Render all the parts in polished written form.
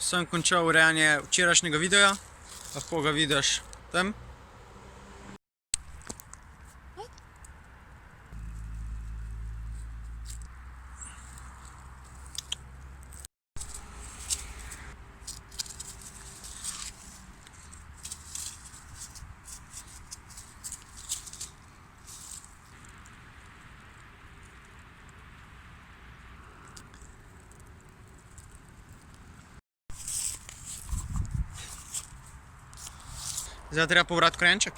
sem končal urejanje včerajšnjega videa, lahko ga vidiš tam. Zdaj treba pobrati korenček.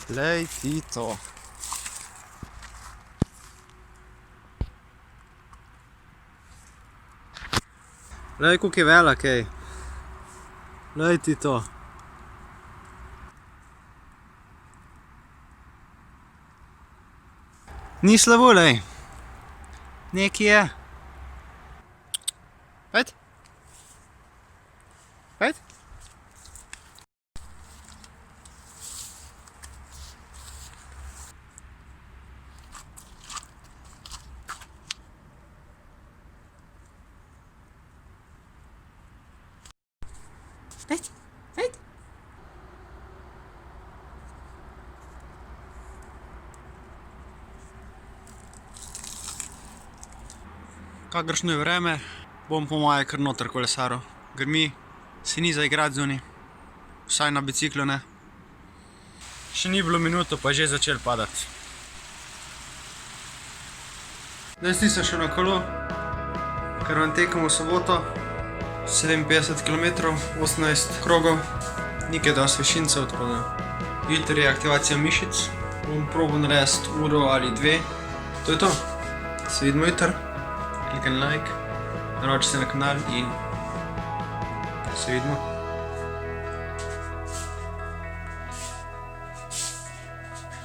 Glej ti to. Glej, koliko je velik, ej. Glej ti to. Ni slabo, lej. Nekaj je. Pojď. Pojď. Pojď, pojď. Kakršno je vreme, bom po moje kar noter kolesaril. Grmi, se ni za igrati zunaj. Vsaj na biciklu ne. Še ni bilo minuto, pa je že začel padati. Zdaj stisnem še na kolo, ker vam tekamo v soboto. 57 km, 18 krogov, nekaj dosti višincev, tako da jutri je aktivacija mišic. Bom probal narediti uro ali dve. To je to. Se vidimo jutri. Klikaj na like, naroči se na kanal in se vidimo.